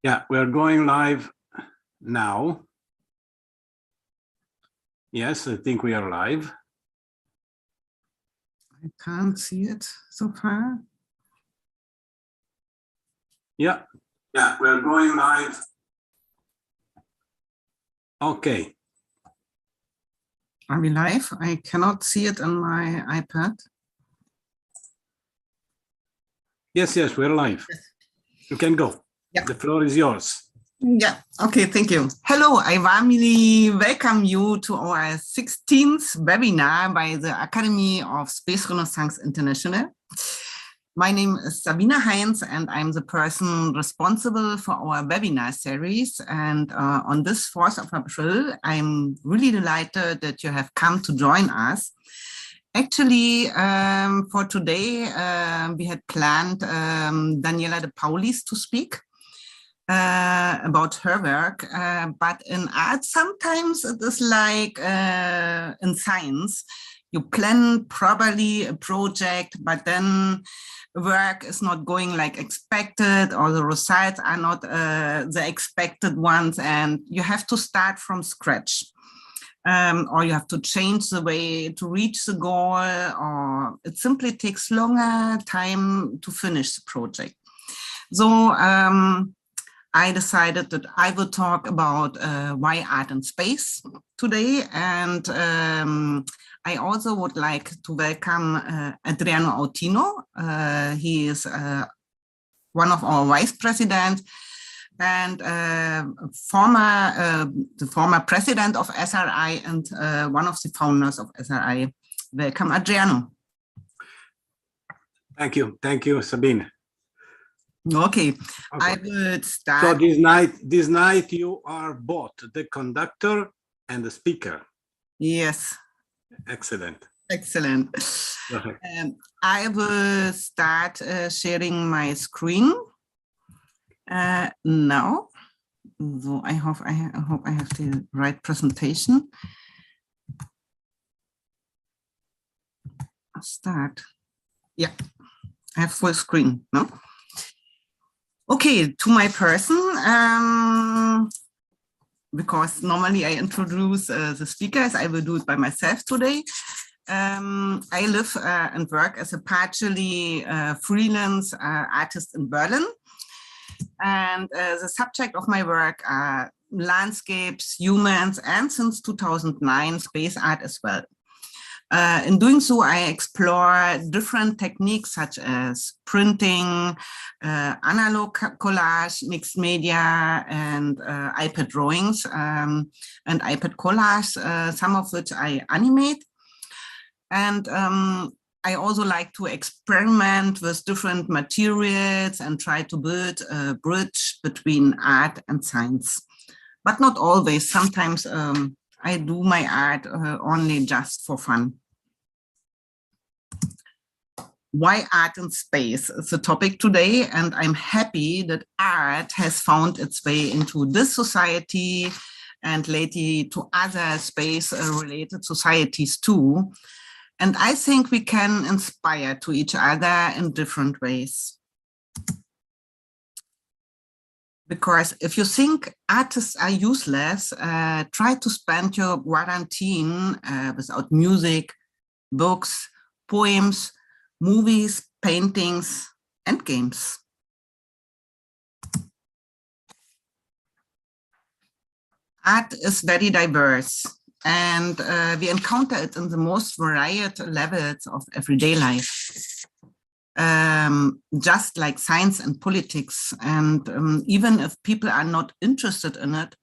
Yeah, we're going live now. Yes, I think we are live. I can't see it so far. Yeah, we're going live. Okay. Are we live? I cannot see it on my iPad. Yes, we're live. Yes. You can go. Yeah. The floor is yours. Yeah, okay, thank you. Hello, I warmly welcome you to our 16th webinar by the Academy of Space Renaissance International. My name is Sabine Heinz and I'm the person responsible for our webinar series. And on this 4th of April, I'm really delighted that you have come to join us. Actually, for today, we had planned Daniela De Paulis to speak about her work, but in art, sometimes it is like in science, you plan properly a project, but then work is not going like expected, or the results are not the expected ones, and you have to start from scratch. Or you have to change the way to reach the goal, or it simply takes longer time to finish the project. So I decided that I will talk about why art in space today. And I also would like to welcome Adriano Autino. He is one of our vice presidents and the former president of SRI and one of the founders of SRI. Welcome, Adriano. Thank you, Sabine. Okay, I will start. So this night you are both the conductor and the speaker. Yes. Excellent. Excellent. I will start sharing my screen now. So I hope I have the right presentation. Start. Yeah, I have full screen. No. Okay, to my person, because normally I introduce the speakers, I will do it by myself today. I live and work as a partially freelance artist in Berlin. And the subject of my work are landscapes, humans, and since 2009, space art as well. In doing so, I explore different techniques such as printing, analog collage, mixed media, and iPad drawings and iPad collage, some of which I animate. And I also like to experiment with different materials and try to build a bridge between art and science. But not always. Sometimes I do my art only just for fun. Why art in space is the topic today, and I'm happy that art has found its way into this society and lately to other space-related societies too. And I think we can inspire to each other in different ways. Because if you think artists are useless, try to spend your quarantine without music, books, poems, movies, paintings, and games. Art is very diverse, and we encounter it in the most varied levels of everyday life. Just like science and politics, and even if people are not interested in it,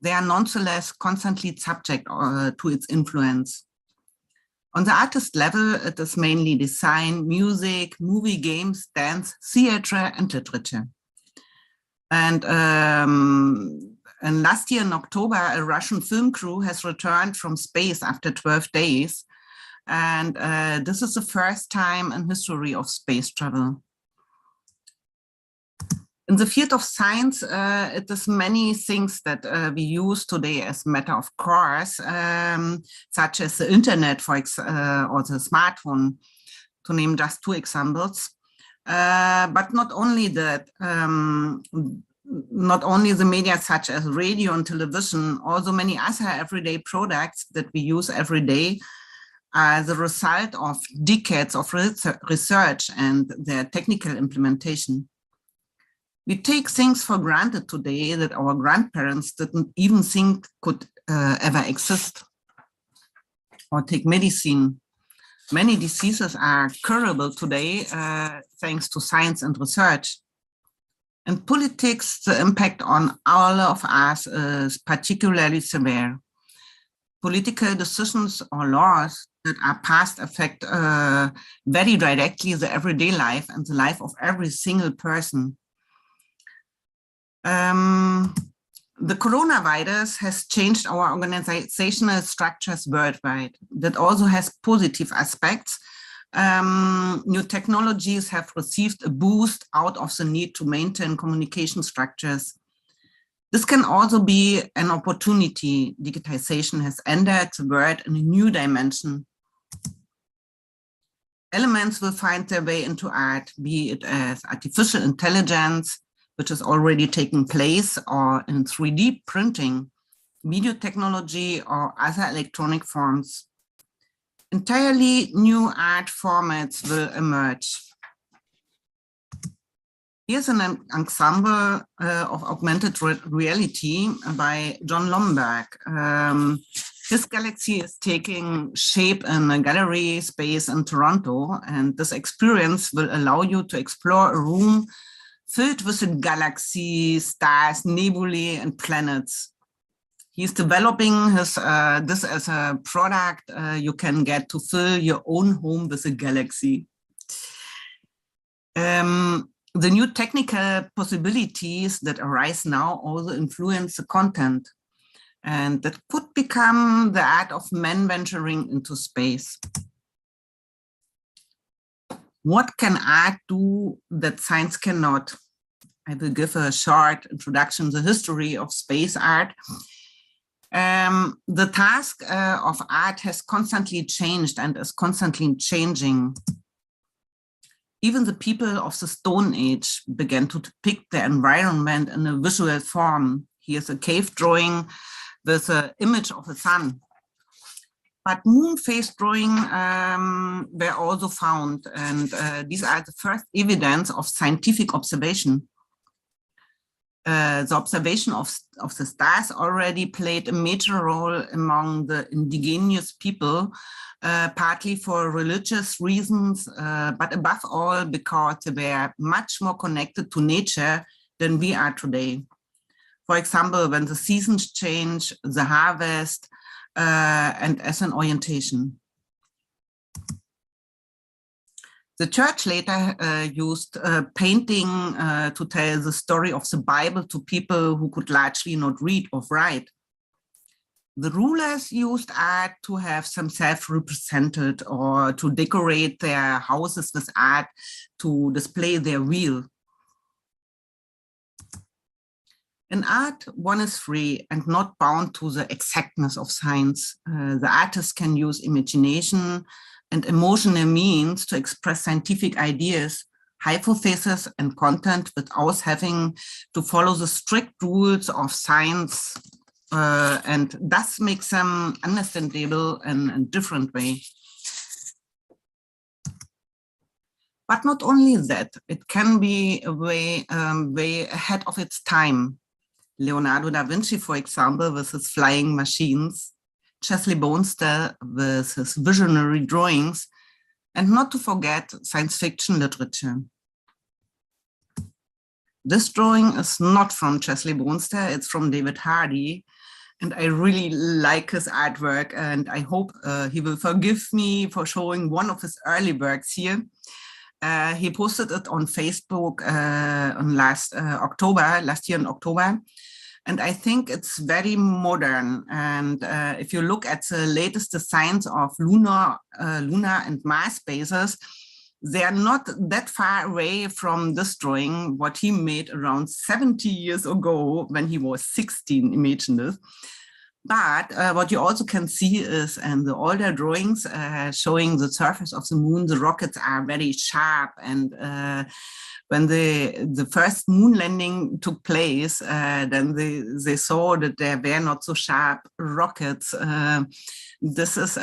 they are nonetheless constantly subject to its influence. On the artist level, it is mainly design, music, movie, games, dance, theater, and literature. And last year in October, a Russian film crew has returned from space after 12 days. And this is the first time in history of space travel. In the field of science, it is many things that we use today as matter of course, such as the internet, or the smartphone, to name just two examples. But not only that, not only the media such as radio and television, also many other everyday products that we use every day are the result of decades of research and their technical implementation. We take things for granted today that our grandparents didn't even think could ever exist. Or take medicine. Many diseases are curable today thanks to science and research. In politics, the impact on all of us is particularly severe. Political decisions or laws that are passed affect very directly the everyday life and the life of every single person. The coronavirus has changed our organizational structures worldwide. That also has positive aspects. New technologies have received a boost out of the need to maintain communication structures. This can also be an opportunity. Digitization has entered the world in a new dimension. Elements will find their way into art, be it as artificial intelligence, which is already taking place, or in 3D printing, video technology, or other electronic forms. Entirely new art formats will emerge. Here's an ensemble of augmented reality by John Lomberg. His galaxy is taking shape in a gallery space in Toronto, and this experience will allow you to explore a room filled with galaxies, stars, nebulae, and planets. He's developing his, this as a product you can get to fill your own home with a galaxy. The new technical possibilities that arise now also influence the content, and that could become the art of men venturing into space. What can art do that science cannot? I will give a short introduction to the history of space art. The task of art has constantly changed and is constantly changing. Even the people of the Stone Age began to depict their environment in a visual form. Here's a cave drawing with an image of the sun. But moon phase drawing were also found, and these are the first evidence of scientific observation. The observation of the stars already played a major role among the indigenous people, partly for religious reasons, but above all because they were much more connected to nature than we are today. For example, when the seasons change, the harvest, and as an orientation. The church later used painting to tell the story of the Bible to people who could largely not read or write. The rulers used art to have themselves represented or to decorate their houses with art to display their will. In art, one is free and not bound to the exactness of science. The artist can use imagination and emotional means to express scientific ideas, hypotheses, and content without having to follow the strict rules of science, and thus makes them understandable in a different way. But not only that, it can be a way ahead of its time. Leonardo da Vinci, for example, with his flying machines, Chesley Bonster with his visionary drawings, and not to forget science fiction literature. This drawing is not from Chesley Bonster, it's from David Hardy, and I really like his artwork, and I hope he will forgive me for showing one of his early works here. He posted it on Facebook on last year in October. And I think it's very modern. And if you look at the latest designs of lunar and Mars bases, they are not that far away from this drawing, what he made around 70 years ago when he was 16, imagine this. But what you also can see is in the older drawings showing the surface of the moon, the rockets are very sharp and when the first moon landing took place, then they saw that there were not so sharp rockets. This is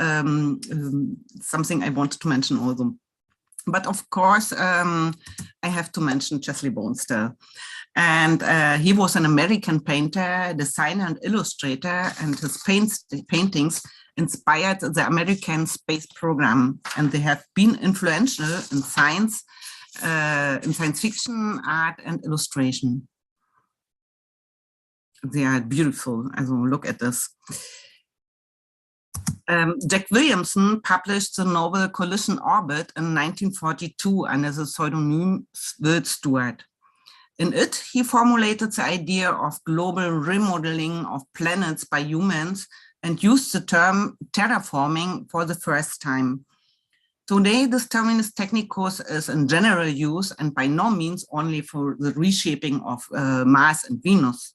something I wanted to mention also. But of course, I have to mention Chesley Bonestell. And he was an American painter, designer, and illustrator, and his paintings inspired the American space program, and they have been influential in science fiction, art, and illustration. They are beautiful. Also, look at this. Jack Williamson published the novel Collision Orbit in 1942 under the pseudonym Will Stewart. In it, he formulated the idea of global remodeling of planets by humans and used the term terraforming for the first time. Today, this terminus technicus is in general use and by no means only for the reshaping of Mars and Venus.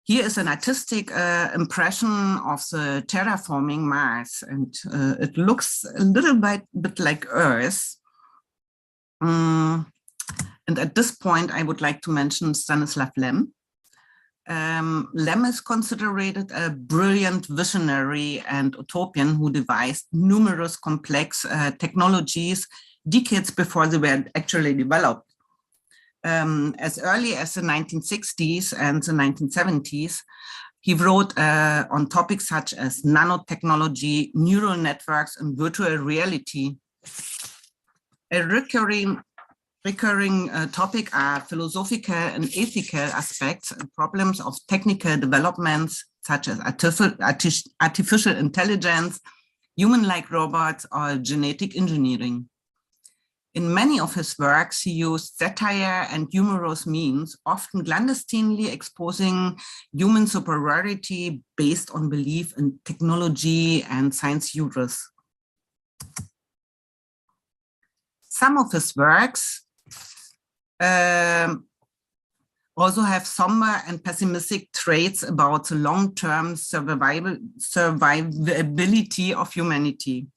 Here is an artistic impression of the terraforming Mars, and it looks a little bit like Earth. And at this point, I would like to mention Stanislav Lem. Lem is considered a brilliant visionary and utopian who devised numerous complex technologies decades before they were actually developed. As early as the 1960s and the 1970s, he wrote on topics such as nanotechnology, neural networks, and virtual reality. A recurring topic are philosophical and ethical aspects and problems of technical developments such as artificial intelligence, human-like robots, or genetic engineering. In many of his works, he used satire and humorous means, often clandestinely exposing human superiority based on belief in technology and science hubris. Some of his works also have somber and pessimistic traits about the long-term survivability of humanity.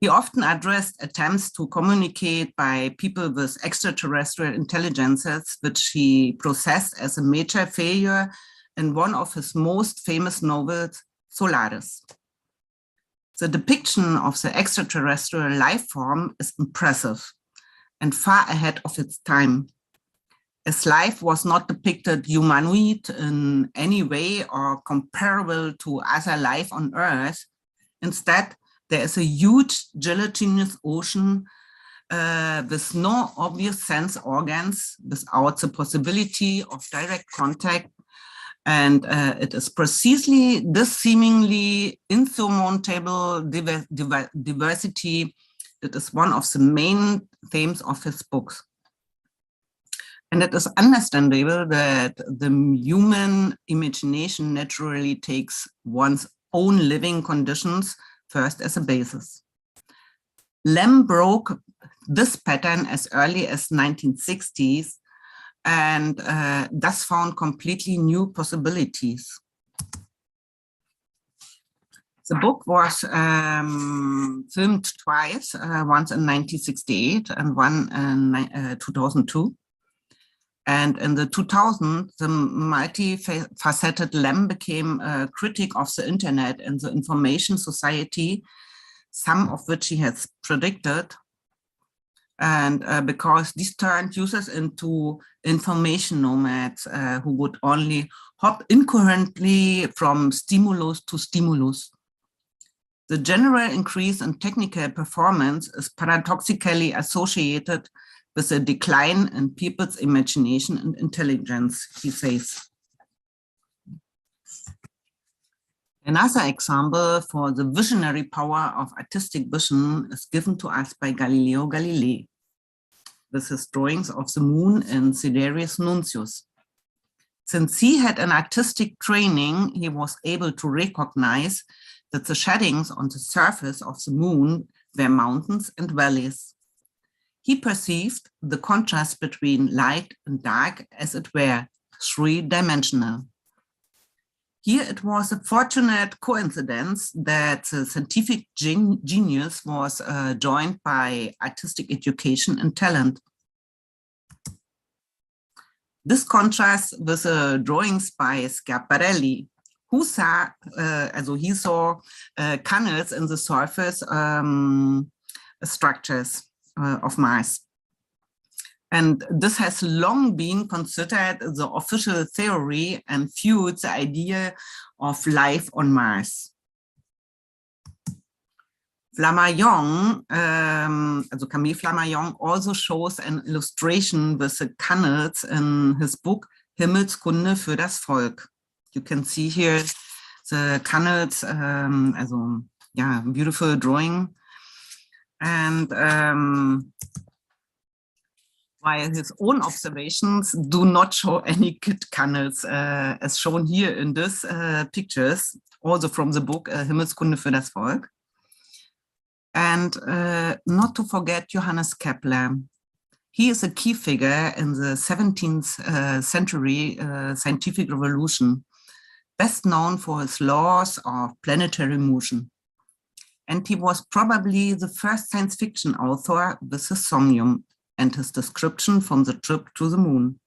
He often addressed attempts to communicate by people with extraterrestrial intelligences, which he processed as a major failure in one of his most famous novels, Solaris. The depiction of the extraterrestrial life form is impressive and far ahead of its time. As life was not depicted humanoid in any way or comparable to other life on Earth, instead, there is a huge gelatinous ocean with no obvious sense organs, without the possibility of direct contact. And it is precisely this seemingly insurmountable diversity that is one of the main themes of his books. And it is understandable that the human imagination naturally takes one's own living conditions first as a basis. Lem broke this pattern as early as 1960s and thus found completely new possibilities. The book was filmed twice, once in 1968 and one in 2002. And in the 2000s, the multifaceted Lem became a critic of the internet and the information society, some of which he has predicted. And because this turned users into information nomads who would only hop incoherently from stimulus to stimulus. The general increase in technical performance is paradoxically associated with a decline in people's imagination and intelligence, he says. Another example for the visionary power of artistic vision is given to us by Galileo Galilei, with his drawings of the moon in Sidereus Nuncius. Since he had an artistic training, he was able to recognize that the shadings on the surface of the moon were mountains and valleys. He perceived the contrast between light and dark as it were three-dimensional. Here it was a fortunate coincidence that the scientific genius was joined by artistic education and talent. This contrasts with drawings by Schiaparelli, who saw, he saw canals in the surface structures of Mars. And this has long been considered the official theory and fueled the idea of life on Mars. Flammarion, Camille Flammarion, also shows an illustration with the canals in his book Himmelskunde für das Volk. You can see here the canals, beautiful drawing. And while his own observations do not show any kid canals, as shown here in these pictures, also from the book Himmelskunde für das Volk. And not to forget Johannes Kepler. He is a key figure in the 17th century scientific revolution, best known for his laws of planetary motion. And he was probably the first science fiction author with his Somnium and his description from the trip to the moon.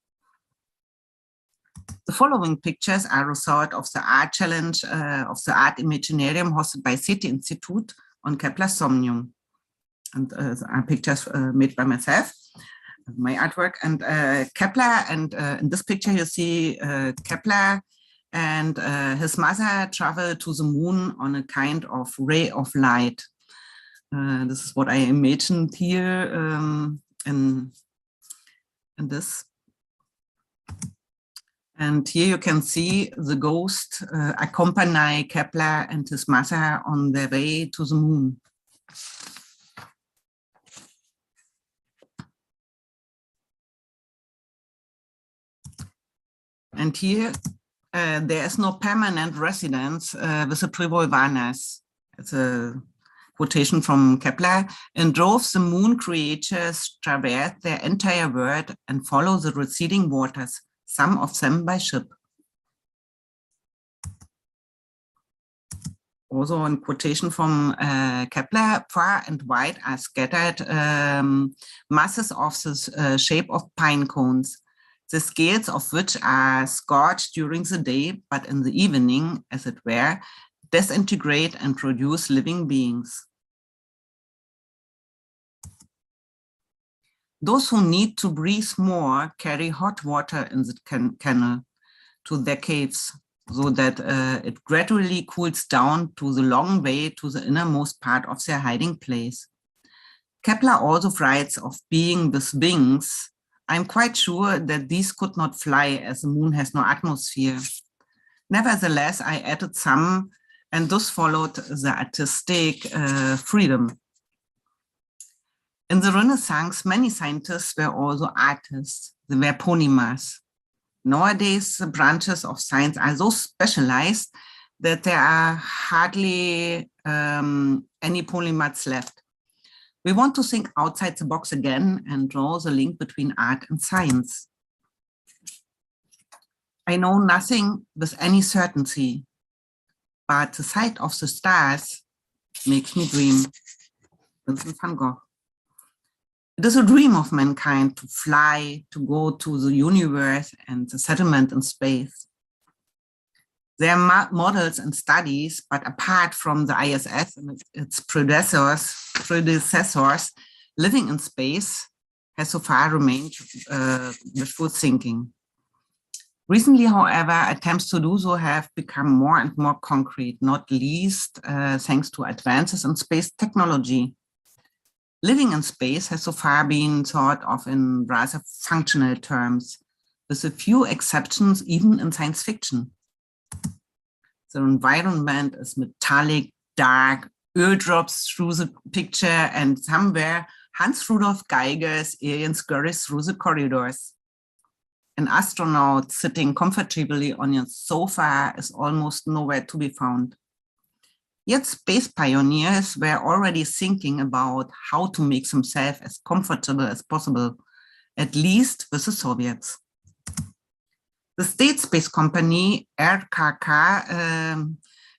The following pictures are a result of the art challenge of the Art Imaginarium hosted by SETI Institute on Kepler's Somnium. And are pictures made by myself, my artwork, and Kepler. And in this picture you see Kepler and his mother travel to the moon on a kind of ray of light. This is what I imagined here in this. And here you can see the ghost accompany Kepler and his mother on their way to the moon. And here there is no permanent residence with the Privolvanas. It's a quotation from Kepler. And drove the moon creatures traverse their entire world and follow the receding waters, some of them by ship. Also a quotation from Kepler, far and wide are scattered masses of the shape of pine cones, the scales of which are scorched during the day, but in the evening, as it were, disintegrate and produce living beings. Those who need to breathe more carry hot water in the canal to their caves, so that it gradually cools down to the long way to the innermost part of their hiding place. Kepler also writes of being with wings. I'm quite sure that these could not fly as the moon has no atmosphere. Nevertheless, I added some, and thus followed the artistic freedom. In the Renaissance, many scientists were also artists. They were polymaths. Nowadays, the branches of science are so specialized that there are hardly any polymaths left. We want to think outside the box again and draw the link between art and science. I know nothing with any certainty, but the sight of the stars makes me dream. Vincent van Gogh. It is a dream of mankind to fly, to go to the universe and the settlement in space. There are models and studies, but apart from the ISS and its predecessors, living in space has so far remained wishful thinking. Recently, however, attempts to do so have become more and more concrete, not least thanks to advances in space technology. Living in space has so far been thought of in rather functional terms, with a few exceptions even in science fiction. The environment is metallic, dark, oil drops through the picture, and somewhere Hans Rudolf Geiger's alien scurries through the corridors. An astronaut sitting comfortably on your sofa is almost nowhere to be found. Yet space pioneers were already thinking about how to make themselves as comfortable as possible, at least with the Soviets. The state space company RKK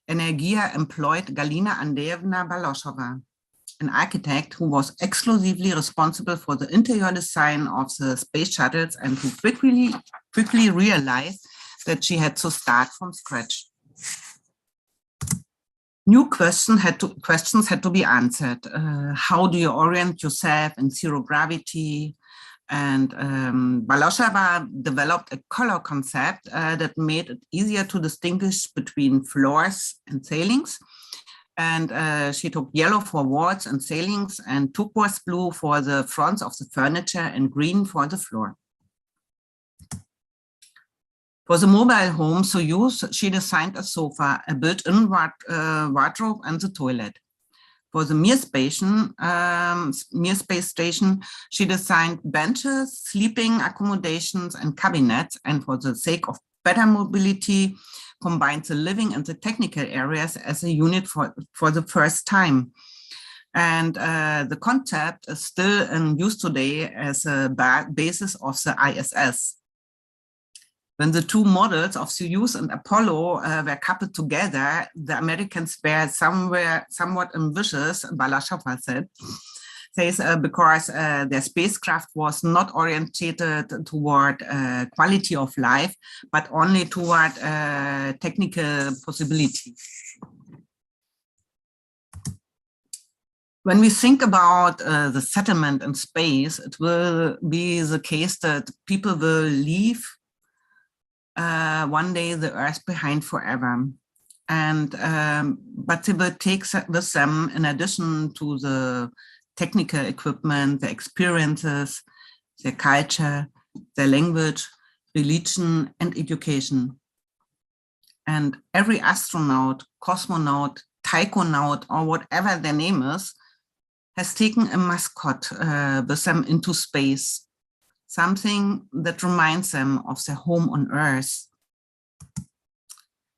Energia employed Galina Andreevna Baloshova, an architect who was exclusively responsible for the interior design of the space shuttles and who quickly realized that she had to start from scratch. New questions had to be answered. How do you orient yourself in zero gravity? And Baloshova developed a color concept that made it easier to distinguish between floors and ceilings. And she took yellow for walls and ceilings and turquoise blue for the fronts of the furniture and green for the floor. For the mobile home Soyuz, she designed a sofa, a built-in wardrobe, and the toilet. For the Mir space station, she designed benches, sleeping accommodations, and cabinets, and for the sake of better mobility, combined the living and the technical areas as a unit for the first time. And the concept is still in use today as a basis of the ISS. When the two models of Soyuz and Apollo were coupled together, the Americans were somewhat ambitious, Baloshova says, because their spacecraft was not orientated toward quality of life, but only toward technical possibility. When we think about the settlement in space, it will be the case that people will leave one day the Earth behind forever. And but they will take with them, in addition to the technical equipment, their experiences, their culture, their language, religion, and education. And every astronaut, cosmonaut, taikonaut, or whatever their name is, has taken a mascot with them into space, something that reminds them of their home on Earth.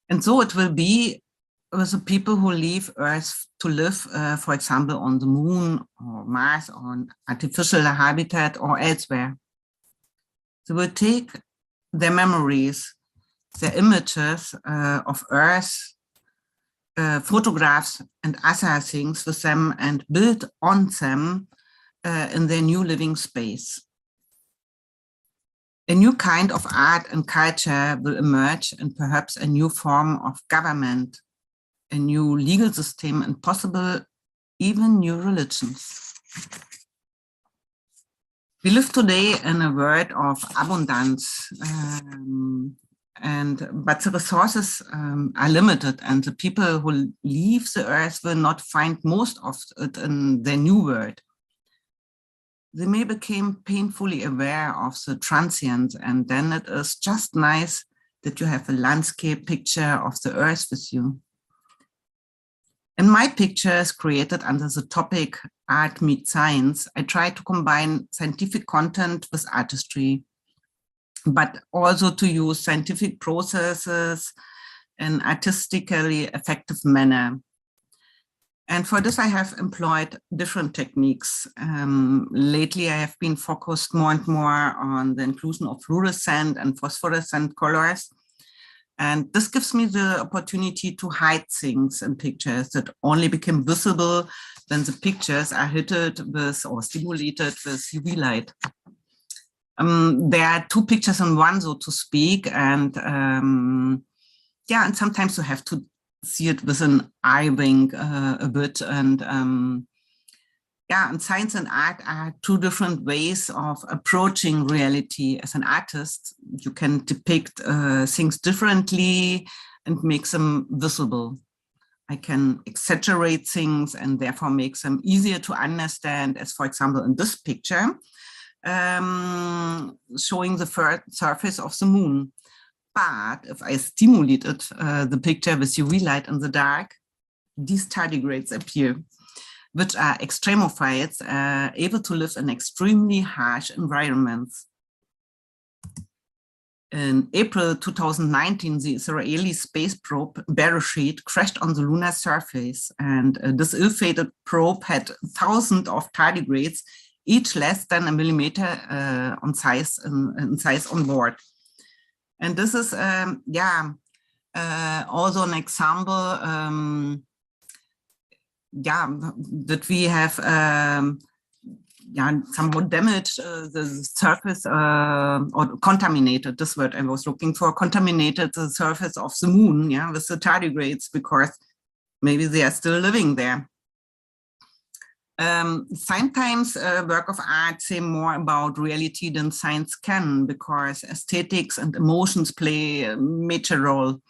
And so it will be with the people who leave Earth to live, for example, on the Moon or Mars or an artificial habitat or elsewhere. They will take their memories, their images of Earth, photographs and other things with them and build on them in their new living space. A new kind of art and culture will emerge, and perhaps a new form of government, a new legal system, and possible even new religions. We live today in a world of abundance, but the resources are limited, and the people who leave the Earth will not find most of it in their new world. They may become painfully aware of the transient, and then it is just nice that you have a landscape picture of the Earth with you. In my pictures created under the topic Art Meets Science, I try to combine scientific content with artistry, but also to use scientific processes in artistically effective manner. And for this, I have employed different techniques. Lately, I have been focused more and more on the inclusion of fluorescent and phosphorescent colors. And this gives me the opportunity to hide things in pictures that only become visible when the pictures are hit with or stimulated with UV light. There are two pictures in one, so to speak, and yeah, and sometimes you have to see it with an eye wink a bit, and yeah, and science and art are two different ways of approaching reality. As an artist, you can depict things differently and make them visible. I can exaggerate things and therefore make them easier to understand, as for example in this picture, showing the surface of the moon. But if I stimulated the picture with UV light in the dark, these tardigrades appear, which are extremophiles able to live in extremely harsh environments. In April 2019, the Israeli space probe Bereshit crashed on the lunar surface, and this ill-fated probe had thousands of tardigrades, each less than a millimeter in size on board. And this is, also an example, that we have somehow damaged the surface or contaminated, this word I was looking for, contaminated the surface of the moon, with the tardigrades, because maybe they are still living there. Sometimes work of art say more about reality than science can, because aesthetics and emotions play a major role.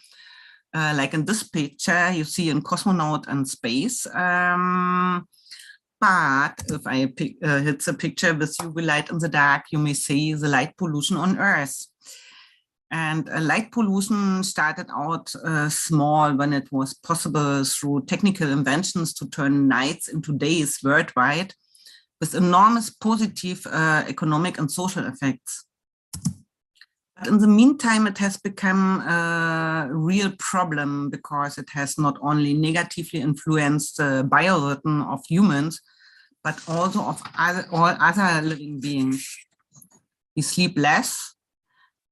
Like in this picture, you see in Cosmonaut and space. But if I hit the picture with UV light in the dark, you may see the light pollution on Earth. And light pollution started out small when it was possible through technical inventions to turn nights into days worldwide, with enormous positive economic and social effects. But in the meantime, it has become a real problem, because it has not only negatively influenced the biorhythm of humans, but also of all other living beings. We sleep less,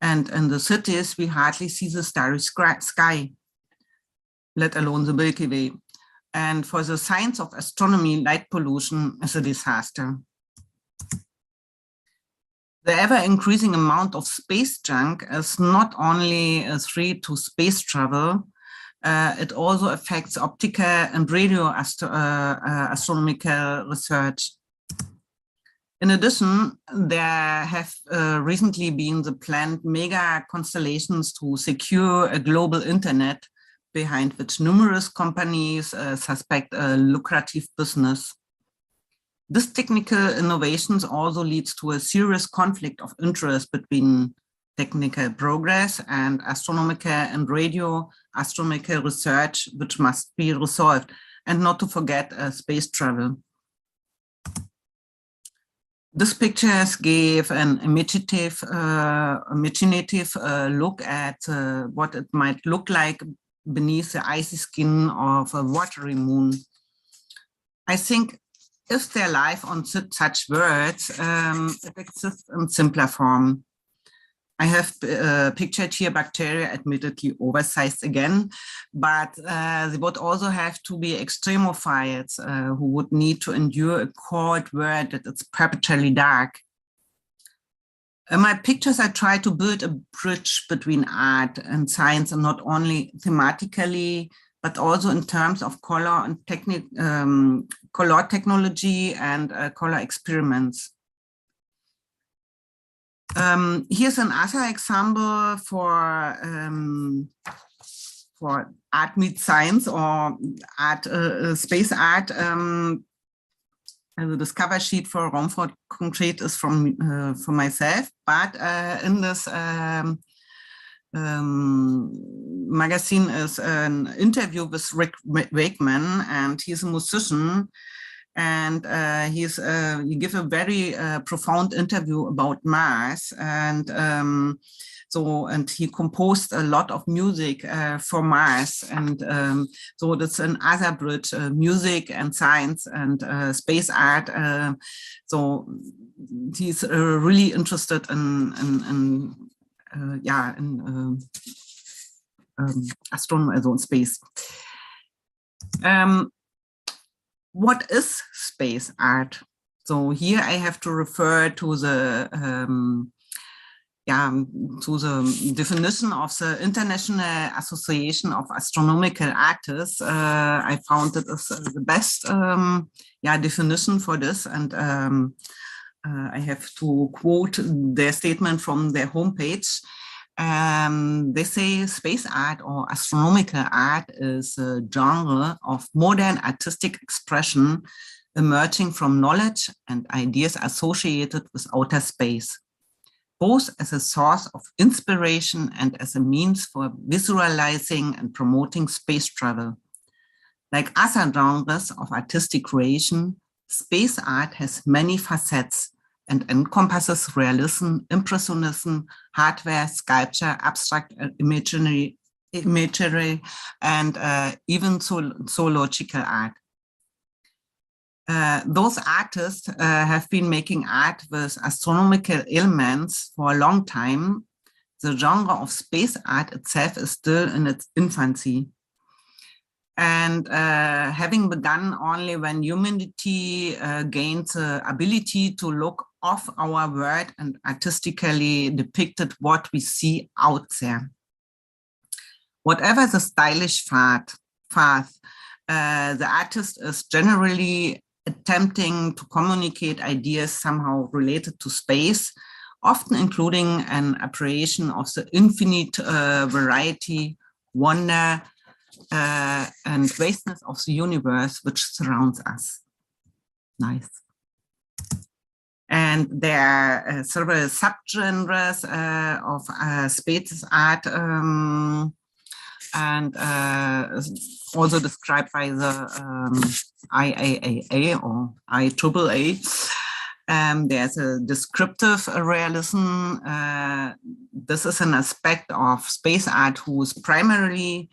and in the cities, we hardly see the starry sky, let alone the Milky Way. And for the science of astronomy, light pollution is a disaster. The ever-increasing amount of space junk is not only a threat to space travel, it also affects optical and radio astronomical research. In addition, there have recently been the planned mega constellations to secure a global internet, behind which numerous companies suspect a lucrative business. This technical innovations also leads to a serious conflict of interest between technical progress and astronomical and radio astronomical research, which must be resolved, and not to forget space travel. This pictures gave an imaginative look at what it might look like beneath the icy skin of a watery moon. I think if their life on such worlds, it exists in simpler form. I have pictured here bacteria, admittedly oversized again, but they would also have to be extremophiles who would need to endure a cold world that is perpetually dark. In my pictures, I try to build a bridge between art and science, and not only thematically, but also in terms of color and color technology and color experiments. Here's another example for art meets science, or art, space art. The discover sheet for Raumfahrt Concrete is from myself, but in this magazine is an interview with Rick Wakeman, and he's a musician, and he gives a very profound interview about Mars, and and he composed a lot of music for Mars, and so that's another bridge, music and science and space art. So he's really interested in astronomy, also in space. What is space art? So here I have to refer to the definition of the International Association of Astronomical Artists. I found it is the best definition for this, and I have to quote their statement from their homepage. They say space art or astronomical art is a genre of modern artistic expression emerging from knowledge and ideas associated with outer space, both as a source of inspiration and as a means for visualizing and promoting space travel. Like other genres of artistic creation, space art has many facets and encompasses realism, impressionism, hardware, sculpture, abstract imagery, and even zoological art. Those artists have been making art with astronomical elements for a long time. the genre of space art itself is still in its infancy. And having begun only when humanity gained the ability to look off our world and artistically depicted what we see out there. Whatever the stylish path, the artist is generally attempting to communicate ideas somehow related to space, often including an appreciation of the infinite variety, wonder, and vastness of the universe which surrounds us. Nice. And there are several subgenres of space art, and also described by the IAAA or IAAA. There's a descriptive realism. This is an aspect of space art whose primary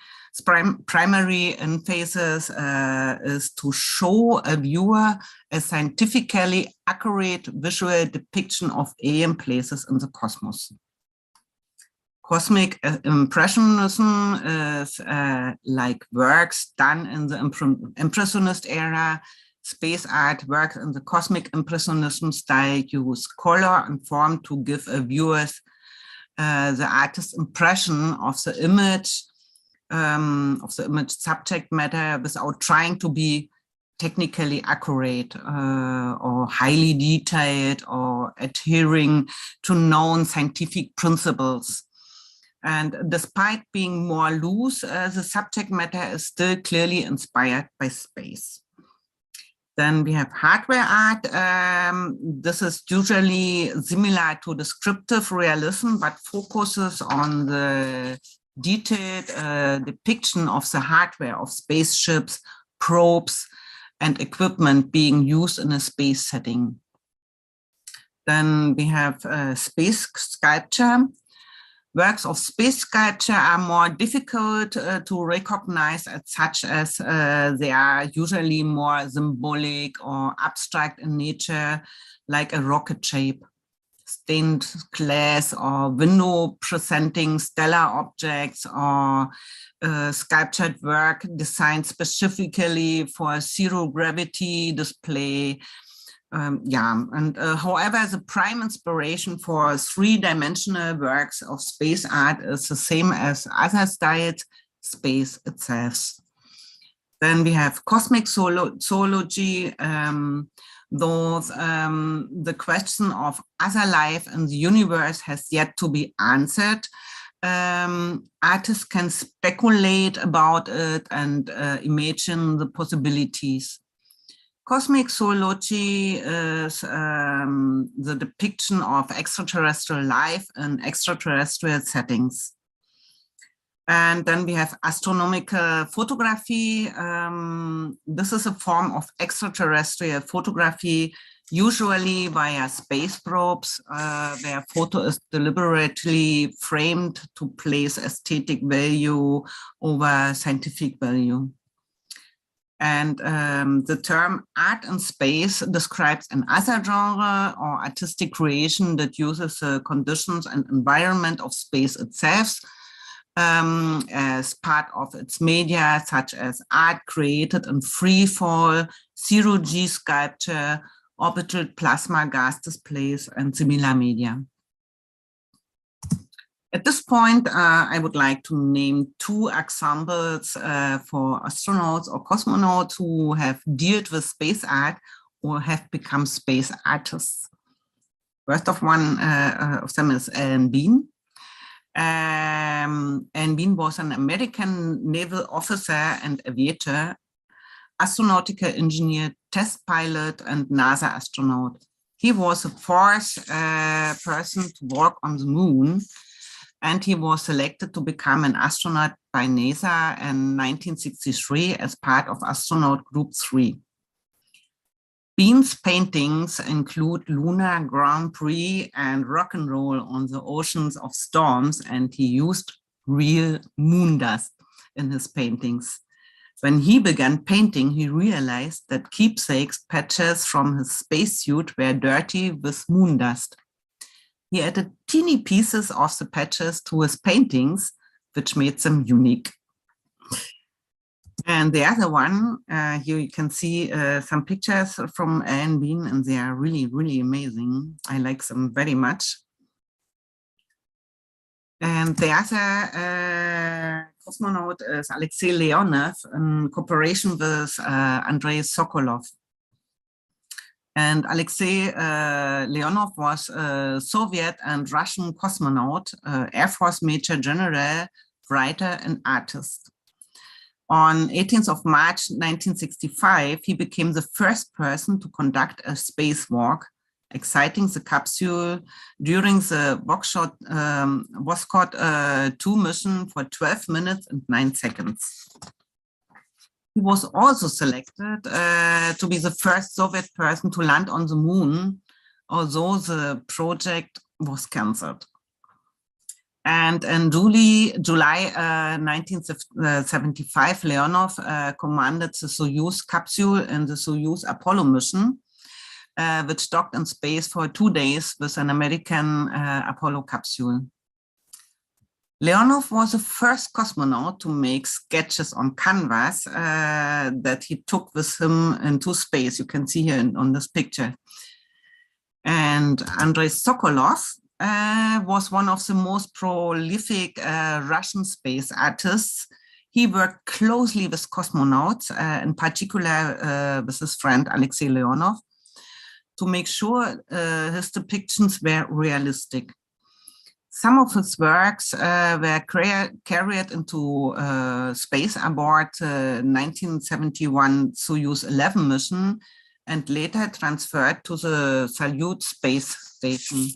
emphasis is to show a viewer a scientifically accurate visual depiction of alien places in the cosmos. Cosmic Impressionism is like works done in the Impressionist era. Space art works in the Cosmic Impressionism style use color and form to give a viewer the artist's impression of the image subject matter without trying to be technically accurate or highly detailed or adhering to known scientific principles. And despite being more loose, the subject matter is still clearly inspired by space. Then we have hardware art. This is usually similar to descriptive realism, but focuses on the detailed depiction of the hardware of spaceships, probes, and equipment being used in a space setting. Then we have space sculpture. Works of space sculpture are more difficult to recognize as such as they are usually more symbolic or abstract in nature, like a rocket shape, stained glass, or window presenting stellar objects, or sculptured work designed specifically for zero gravity display. However, the prime inspiration for three-dimensional works of space art is the same as other styles, space itself. Then we have cosmic zoology, though the question of other life in the universe has yet to be answered. Artists can speculate about it and imagine the possibilities. Cosmic zoology is the depiction of extraterrestrial life in extraterrestrial settings. And then we have astronomical photography. This is a form of extraterrestrial photography, usually via space probes, where photo is deliberately framed to place aesthetic value over scientific value. And the term art in space describes another genre or artistic creation that uses the conditions and environment of space itself as part of its media, such as art created in free fall, zero-G sculpture, orbital plasma gas displays, and similar media. At this point, I would like to name two examples for astronauts or cosmonauts who have dealt with space art or have become space artists. First of them is Alan Bean. Alan Bean was an American naval officer and aviator, astronautical engineer, test pilot, and NASA astronaut. He was the fourth person to walk on the moon, and he was selected to become an astronaut by NASA in 1963 as part of astronaut group 3. Bean's paintings include Lunar Grand Prix and rock and roll on the oceans of storms, and he used real moon dust in his paintings. When he began painting, he realized that keepsakes patches from his spacesuit were dirty with moon dust. He added teeny pieces of the patches to his paintings, which made them unique. And the other one, here you can see some pictures from Alan Bean, and they are really, really amazing. I like them very much. And the other cosmonaut is Alexei Leonov in cooperation with Andrei Sokolov. And Alexei Leonov was a Soviet and Russian cosmonaut, Air Force Major General, writer, and artist. On 18th of March 1965, he became the first person to conduct a spacewalk, exciting the capsule during the Voskhod 2 mission for 12 minutes and 9 seconds. He was also selected to be the first Soviet person to land on the moon, although the project was cancelled. And in July 1975, Leonov commanded the Soyuz capsule in the Soyuz Apollo mission, which docked in space for 2 days with an American Apollo capsule. Leonov was the first cosmonaut to make sketches on canvas that he took with him into space. You can see here on this picture. And Andrei Sokolov was one of the most prolific Russian space artists. He worked closely with cosmonauts, in particular with his friend Alexei Leonov, to make sure his depictions were realistic. Some of his works were carried into space aboard the 1971 Soyuz 11 mission and later transferred to the Salyut space station.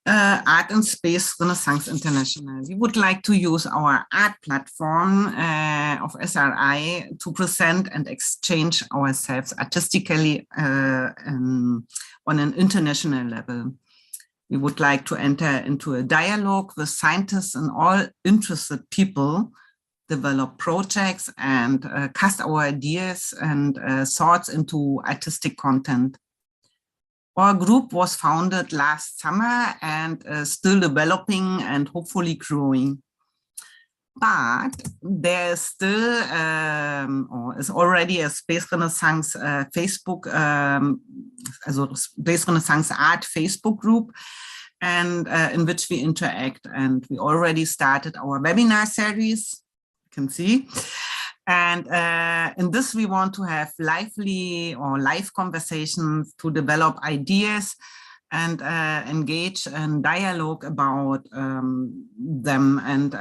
Art and Space Renaissance International. We would like to use our art platform of SRI to present and exchange ourselves artistically on an international level. We would like to enter into a dialogue with scientists and all interested people, develop projects, and cast our ideas and thoughts into artistic content. Our group was founded last summer and still developing and hopefully growing. But there is still, or is already a Space Renaissance Facebook, also Space Renaissance Art Facebook group, and in which we interact. And we already started our webinar series, you can see. And in this, we want to have lively or live conversations to develop ideas and engage in dialogue about them, and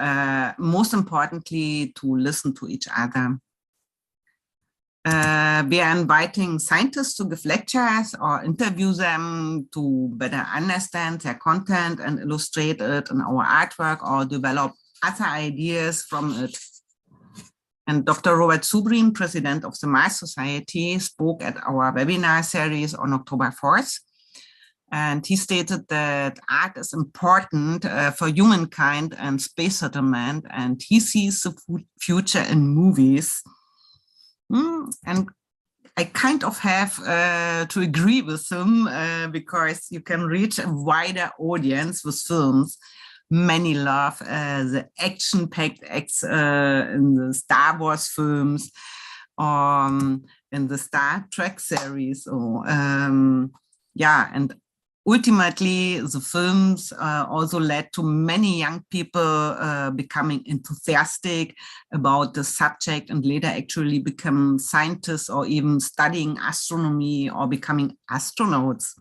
most importantly, to listen to each other. We are inviting scientists to give lectures or interview them to better understand their content and illustrate it in our artwork or develop other ideas from it. And Dr. Robert Zubrin, president of the Mars Society, spoke at our webinar series on October 4th. And he stated that art is important for humankind and space settlement, and he sees the future in movies. And I kind of have to agree with him because you can reach a wider audience with films. Many love the action-packed acts in the Star Wars films, in the Star Trek series, or yeah, and ultimately the films also led to many young people becoming enthusiastic about the subject and later actually become scientists or even studying astronomy or becoming astronauts.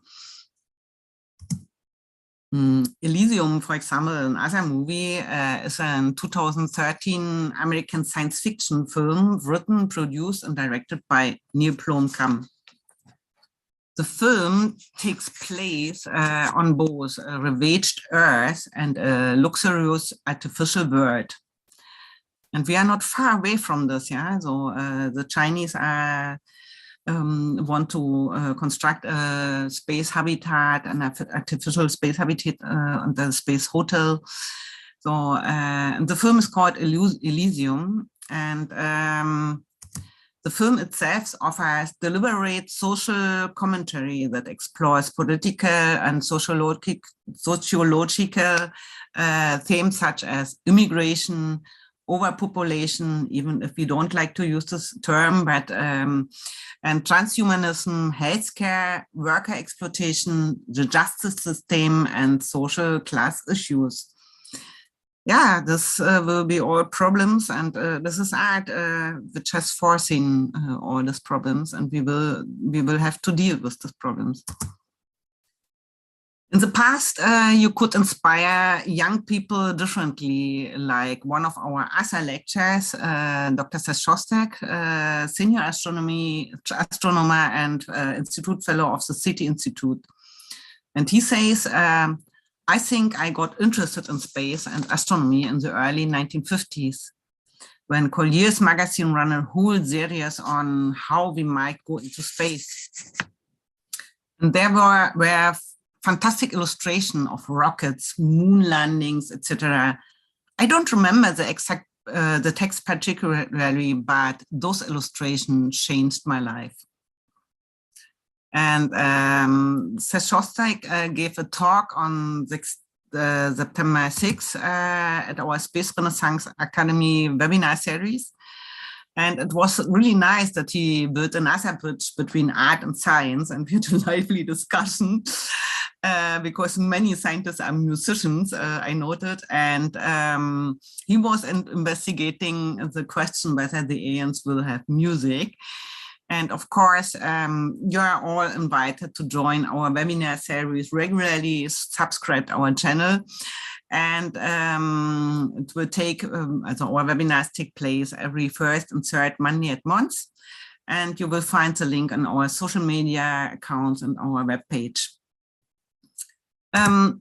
Elysium, for example, another movie, is a 2013 American science fiction film written, produced, and directed by Neil Blomkamp. The film takes place on both a ravaged Earth and a luxurious artificial world. And we are not far away from this, yeah? So the Chinese are want to construct a space habitat, an artificial space habitat on the space hotel. So and the film is called Elysium, and The film itself offers deliberate social commentary that explores political and sociological themes such as immigration, overpopulation, even if we don't like to use this term, but and transhumanism, healthcare, worker exploitation, the justice system, and social class issues. Yeah, this will be all problems, and this is art which has foreseen all these problems, and we will have to deal with these problems. In the past, you could inspire young people differently, like one of our other lecturers, Dr. Szostak, senior astronomer and Institute Fellow of the City Institute. And he says, I think I got interested in space and astronomy in the early 1950s, when Collier's magazine ran a whole series on how we might go into space. And there were fantastic illustration of rockets, moon landings, etc. I don't remember the exact the text particularly, but those illustrations changed my life. And Szostak gave a talk on September 6 at our Space Renaissance Academy webinar series. And it was really nice that he built another bridge between art and science, and we had a lively discussion because many scientists are musicians, I noted, and he was investigating the question whether the aliens will have music. And of course, you are all invited to join our webinar series regularly, subscribe to our channel. And it will take, our webinars take place every first and third Monday at month. And you will find the link on our social media accounts and our webpage.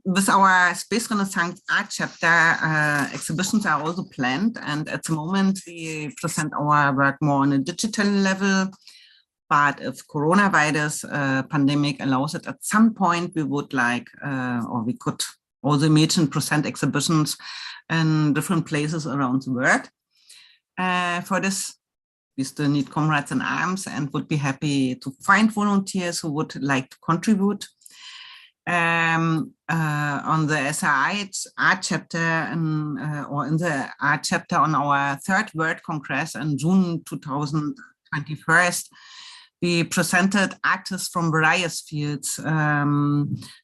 With our Space Renaissance art chapter, exhibitions are also planned. And at the moment, we present our work more on a digital level. But if coronavirus pandemic allows it, at some point we would like, or we could also imagine present exhibitions in different places around the world. For this, we still need comrades in arms and would be happy to find volunteers who would like to contribute. On the SRI art chapter or in the art chapter on our third World Congress in June 2021, we presented artists from various fields,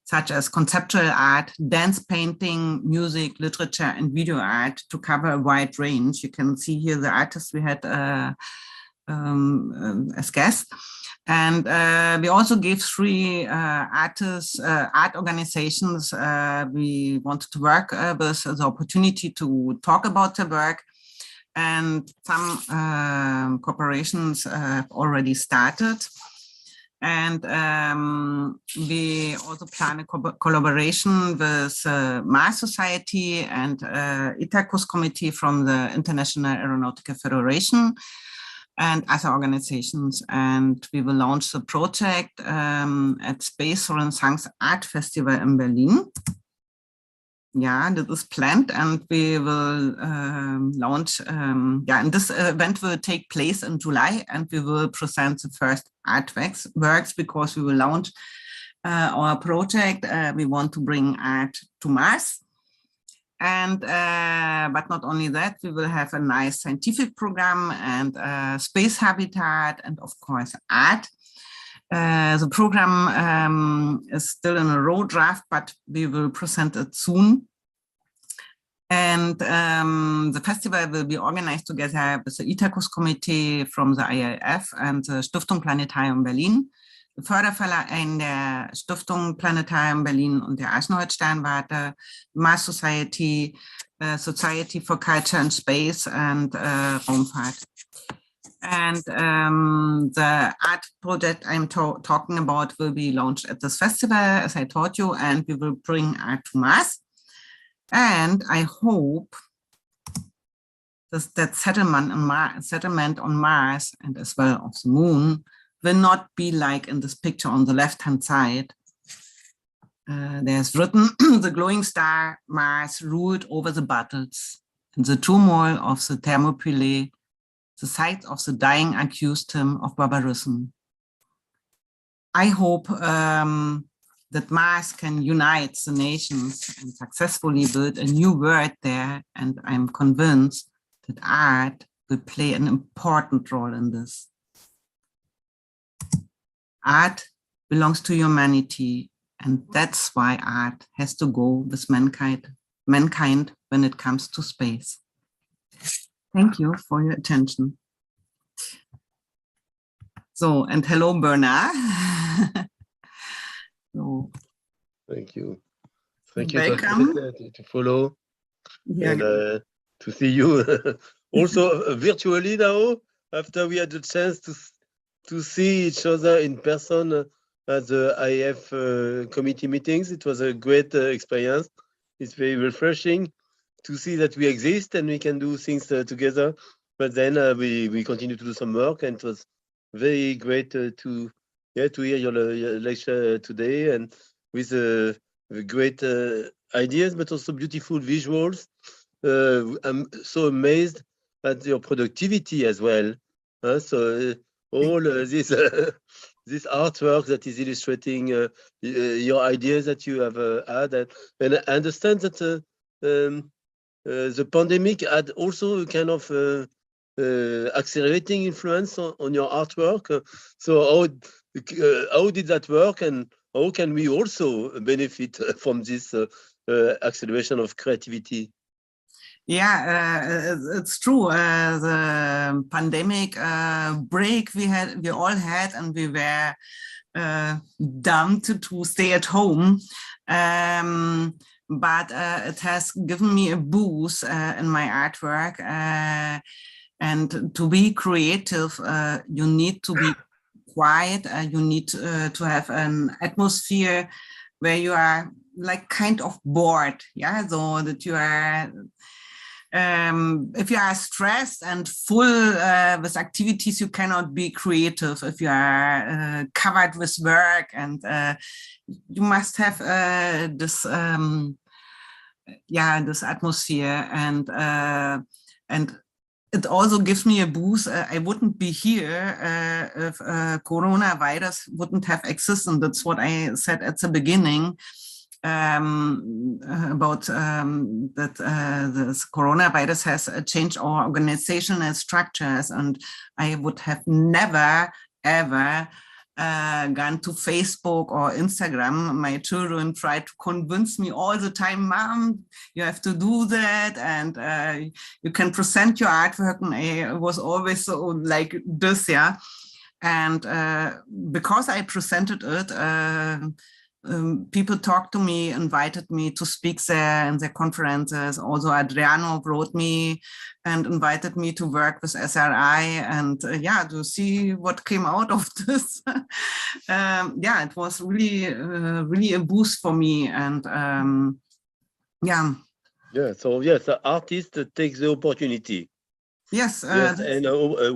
such as conceptual art, dance painting, music, literature, and video art to cover a wide range. You can see here the artists we had as guests. And we also gave 3 art organizations we wanted to work with the opportunity to talk about their work. And some corporations have already started. And we also plan a collaboration with Mars Society and Itacus Committee from the International Aeronautical Federation and other organizations. And we will launch the project at Space Renaissance Art Festival in Berlin. Yeah, this is planned, and we will launch, and this event will take place in July, and we will present the first artworks because we will launch our project. We want to bring art to Mars. And, but not only that, we will have a nice scientific program and space habitat and of course art. The program is still in a raw draft, but we will present it soon. And the festival will be organized together with the Itacus Committee from the ILF and the Stiftung Planetarium Berlin. The Förderverein der Stiftung Planetarium Berlin und der Eisenholz-Sternwarte, Mars Society, Society for Culture and Space, and Raumfahrt. And the art project I'm talking about will be launched at this festival, as I told you, and we will bring art to Mars. And I hope that settlement on Mars and as well of the moon will not be like in this picture on the left-hand side. There's written, the glowing star Mars ruled over the battles in the turmoil of the Thermopylae. the sight of the dying accused him of barbarism. I hope that Mars can unite the nations and successfully build a new world there, and I'm convinced that art will play an important role in this. Art belongs to humanity, and that's why art has to go with mankind when it comes to space. Thank you for your attention. So, and hello, Bernard. So, thank you. Thank you welcome. to follow Yeah. and to see you also virtually now, after we had the chance to see each other in person at the IF committee meetings. It was a great experience. It's very refreshing to see that we exist and we can do things together. But then we continue to do some work, and it was very great to hear your lecture today, and with great ideas, but also beautiful visuals. I'm so amazed at your productivity as well. So all this this artwork that is illustrating your ideas that you have had, and I understand that the pandemic had also a kind of accelerating influence on your artwork. So how did that work, and how can we also benefit from this acceleration of creativity? Yeah, it's true. The pandemic break we all had, and we were dumped to stay at home. But it has given me a boost in my artwork. And to be creative, you need to be quiet. You need to have an atmosphere where you are like kind of bored. Yeah, so that you are. If you are stressed and full with activities, you cannot be creative. If you are covered with work, and you must have this this atmosphere, and it also gives me a boost. I wouldn't be here if coronavirus wouldn't have existed. That's what I said at the beginning. About that this coronavirus has changed our organizational structures, and I would have never ever gone to Facebook or Instagram. My children try to convince me all the time, Mom, you have to do that, and you can present your artwork. And I was always so like this, yeah. And because I presented it, people talked to me, invited me to speak there in their conferences. Also, Adriano wrote me and invited me to work with SRI, and to see what came out of this. It was really a boost for me, and So yes, the artist takes the opportunity. Yes, and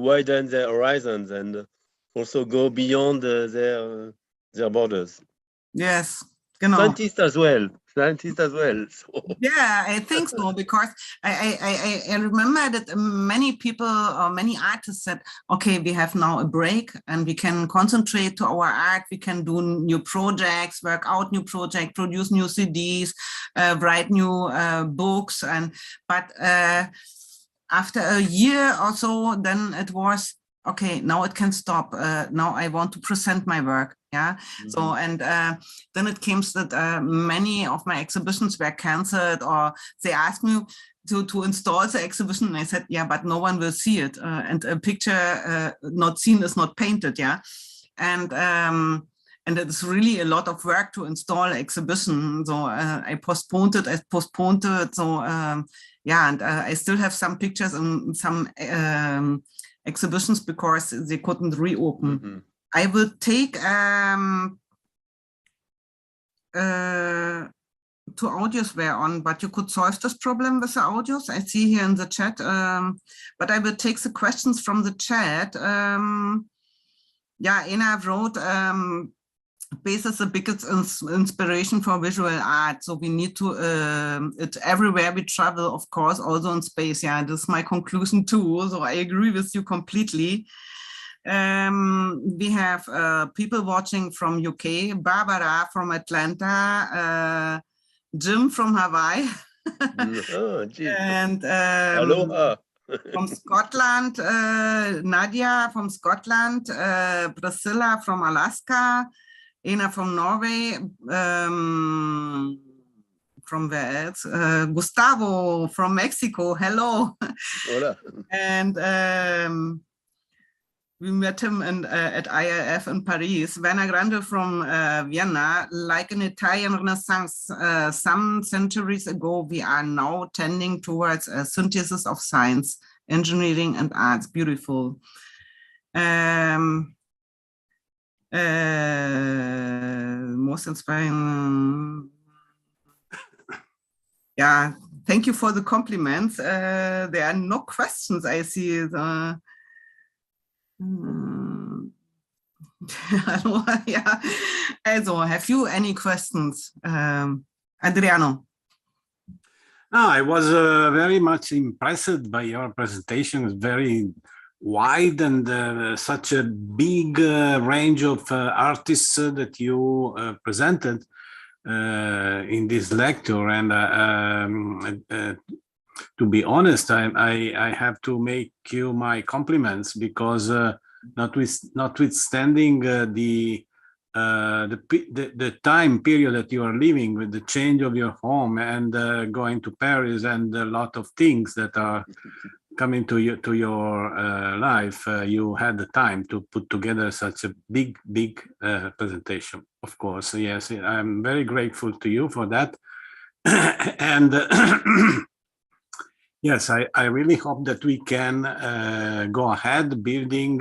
widen their horizons, and also go beyond their borders. Yes, genau. Scientists as well. So. Yeah, I think so, because I remember that many people or many artists said, okay, we have now a break and we can concentrate to our art. We can do new projects, work out new projects, produce new CDs, write new books. But after a year or so, then it was, okay, now it can stop. Now I want to present my work. Yeah. Mm-hmm. So, and then it came that many of my exhibitions were canceled, or they asked me to install the exhibition. And I said, yeah, but no one will see it. And a picture not seen is not painted. Yeah. And it's really a lot of work to install an exhibition. So I postponed it. So, and I still have some pictures in some exhibitions because they couldn't reopen. Mm-hmm. I will take 2 audios were on, but you could solve this problem with the audios. I see here in the chat, but I will take the questions from the chat. Ena wrote, space is the biggest inspiration for visual art. So we need to, it everywhere we travel, of course, also in space. Yeah, this is my conclusion too. So I agree with you completely. We have people watching from UK, Barbara from Atlanta, Jim from Hawaii. Oh, Jim. And Aloha. from Scotland, Nadia from Scotland, Priscilla from Alaska, Ena from Norway, from where else? Gustavo from Mexico, hello. Hola. And we met him at IIF in Paris. Werner Grande from Vienna, like an Italian Renaissance, some centuries ago, we are now tending towards a synthesis of science, engineering, and arts. Beautiful. Most inspiring. Yeah, thank you for the compliments. There are no questions, I see. Yeah. Also, have you any questions, Adriano? No, I was very much impressed by your presentation. It's very wide and such a big range of artists that you presented in this lecture. And to be honest, I have to make you my compliments, because notwithstanding the time period that you are living, with the change of your home and going to Paris and a lot of things that are coming to your life, you had the time to put together such a big presentation. Of course, yes, I'm very grateful to you for that. And yes, I really hope that we can go ahead building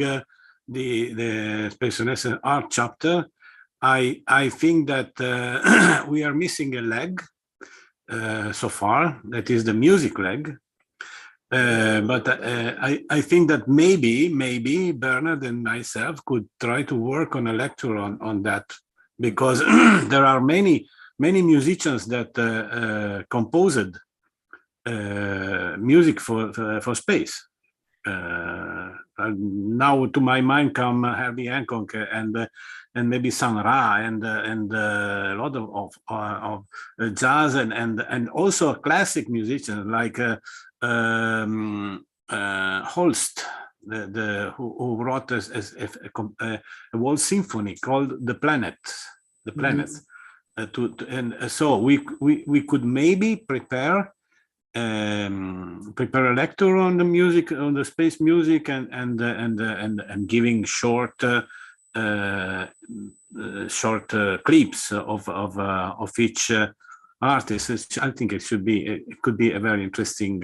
the Space Renaissance art chapter. I think that we are missing a leg so far, that is the music leg. But I think that maybe Bernard and myself could try to work on a lecture on that, because there are many musicians that composed music for space. Now to my mind come Herbie Hancock and maybe Sun Ra and a lot of jazz and also classic musicians like Holst, who wrote a whole symphony called The Planets. And so we could maybe prepare a lecture on the music, on the space music, and giving short clips of each artist. I think it could be a very interesting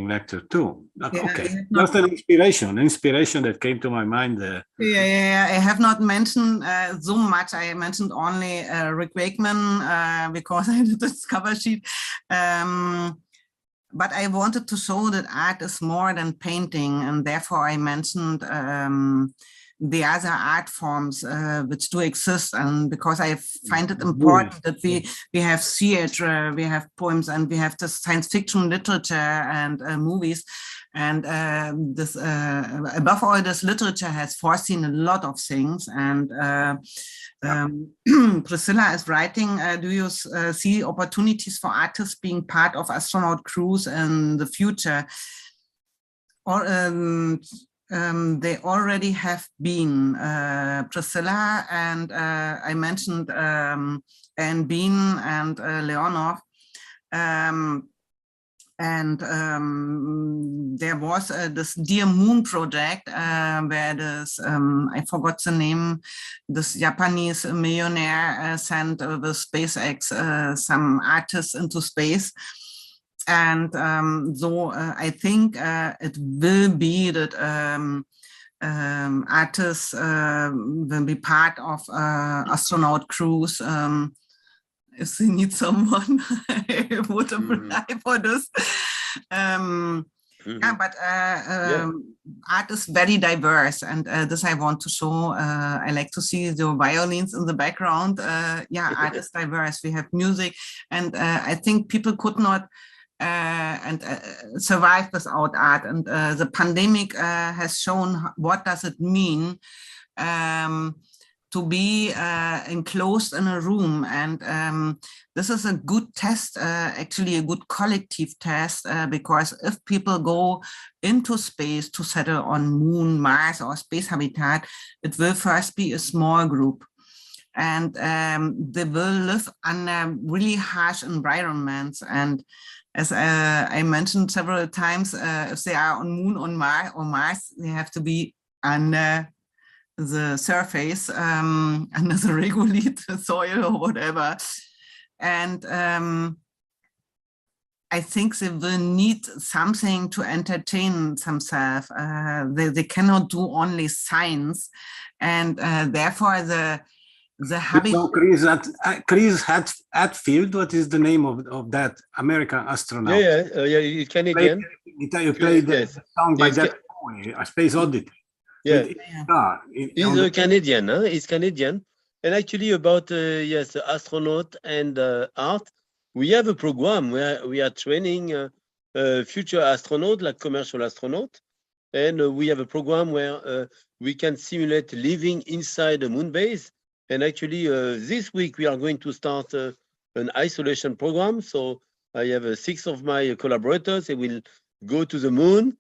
lecture too. Okay, just an inspiration that came to my mind. Yeah, I have not mentioned so much. I mentioned only Rick Wakeman because I did this cover sheet. But I wanted to show that art is more than painting, and therefore I mentioned the other art forms which do exist, and because I find it important that we have theater, we have poems, and we have the science fiction literature and movies, and this above all, this literature has foreseen a lot of things. And Priscilla is writing, do you see opportunities for artists being part of astronaut crews in the future? Or they already have been, Priscilla, and I mentioned Anne Bean and Leonov. There was this Dear Moon project where this, I forgot the name, this Japanese millionaire sent with SpaceX some artists into space. And so I think it will be that artists will be part of astronaut crews. If they need someone, I would apply for this. Yeah, but art is very diverse, and this I want to show. I like to see the violins in the background. Yeah, art is diverse. We have music, and I think people could not survive without art. And the pandemic has shown what does it mean to be enclosed in a room. And this is a good test, actually a good collective test, because if people go into space to settle on Moon, Mars, or space habitat, it will first be a small group. And they will live under really harsh environments. And as I mentioned several times, if they are on Moon, on Mars, they have to be under the surface, under the regolith soil or whatever. And I think they will need something to entertain themselves. They cannot do only science. And therefore the habit. So Chris Hadfield, what is the name of that American astronaut? He's Canadian. You played the song by that boy, A Space Oddity. Yeah, he's a Canadian. He's Canadian. And actually about astronaut and art, we have a program where we are training future astronaut, like commercial astronaut. And we have a program where we can simulate living inside a moon base. And actually, this week we are going to start an isolation program. So I have 6 of my collaborators. They will go to the moon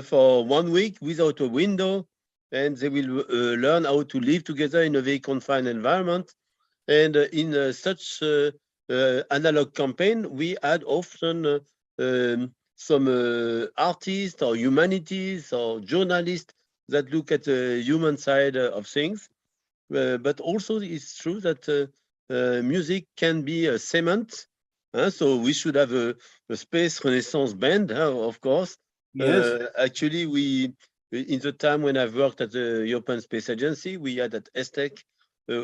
for 1 week without a window, and they will learn how to live together in a very confined environment. And in such analog campaign, we add often some artists or humanities or journalists that look at the human side of things. But also it's true that music can be a cement. So we should have a space renaissance band, of course. Yes. Actually, in the time when I've worked at the European Space Agency, we had at ESTEC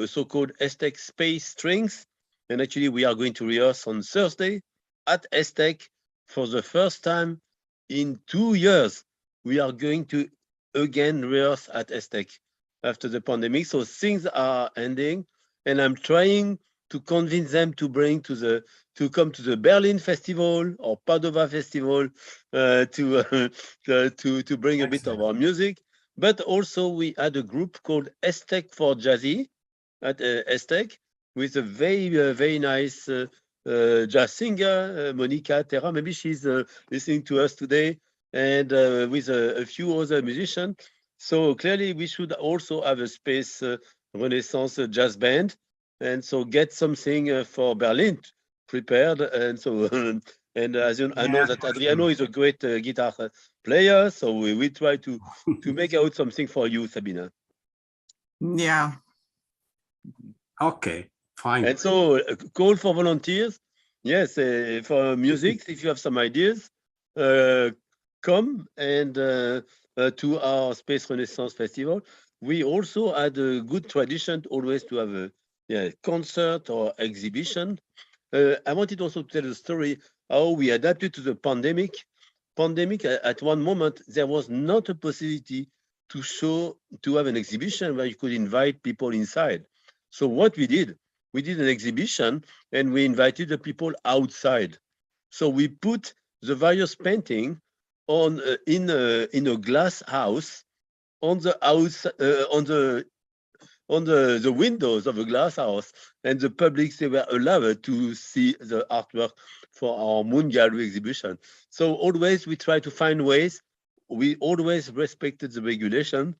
so-called ESTEC Space Strings. And actually, we are going to rehearse on Thursday at ESTEC for the first time in 2 years. We are going to again rehearse at ESTEC after the pandemic. So things are ending, and I'm trying to convince them to come to the Berlin Festival or Padova Festival to bring a bit of our music. But also we had a group called ESTEC for Jazzy at ESTEC with a very nice jazz singer, Monica Terra. Maybe she's listening to us today, and with a few other musicians. So clearly we should also have a space Renaissance jazz band, and so get something for Berlin prepared. And so and as you I know that Adriano is a great guitar player, so we try to make out something for you, Sabine. Yeah. Okay, fine. And so call for volunteers. Yes, for music, if you have some ideas, come and to our Space Renaissance Festival. We also had a good tradition always to have a concert or exhibition. I wanted also to tell a story how we adapted to the pandemic. At one moment, there was not a possibility to have an exhibition where you could invite people inside. So what we did an exhibition and we invited the people outside. So we put the various painting on in a glass house on the house on the windows of a glass house, and the public, they were allowed to see the artwork for our Moon Gallery exhibition. So always we try to find ways. We always respected the regulation.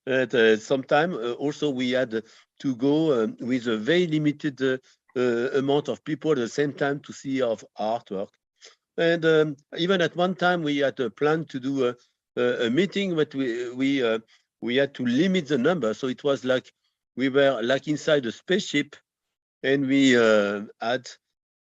At some time also we had to go with a very limited amount of people at the same time to see our artwork. And even at one time we had a plan to do a meeting, but we had to limit the number. So it was like we were like inside a spaceship, and we had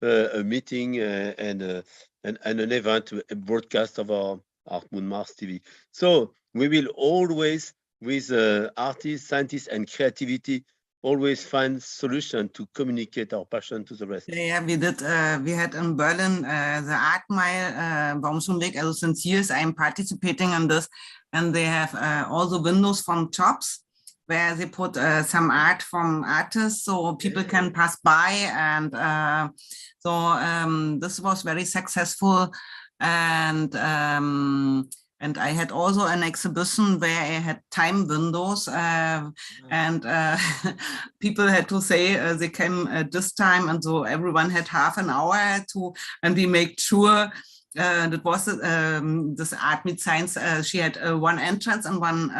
a meeting and an event, a broadcast of our Art Moon Mars TV. So we will always, with artists, scientists, and creativity, always find solution to communicate our passion to the rest. Yeah, we did. We had in Berlin the Art Mile, Baumschulweg. Also since years, I'm participating in this, and they have all the windows from shops where they put some art from artists, so people can pass by, and this was very successful. And I had also an exhibition where I had time windows, and people had to say they came at this time, and so everyone had half an hour to, and we made sure that was this Art Meets Science. She had one entrance and one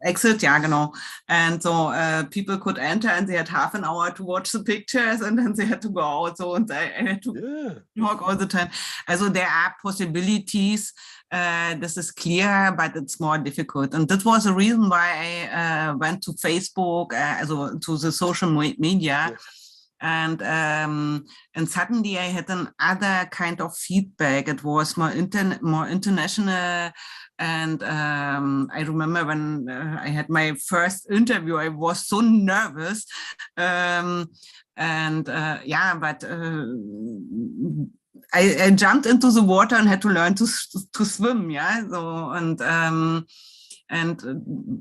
exit, yeah, genau. And so people could enter, and they had half an hour to watch the pictures, and then they had to go out. So, and I had to talk all the time. Also there are possibilities. This is clear, but it's more difficult. And that was the reason why I went to Facebook, also to the social media. And suddenly I had another kind of feedback. It was more international. And I remember when I had my first interview, I was so nervous. But I jumped into the water and had to learn to swim. Yeah. So, and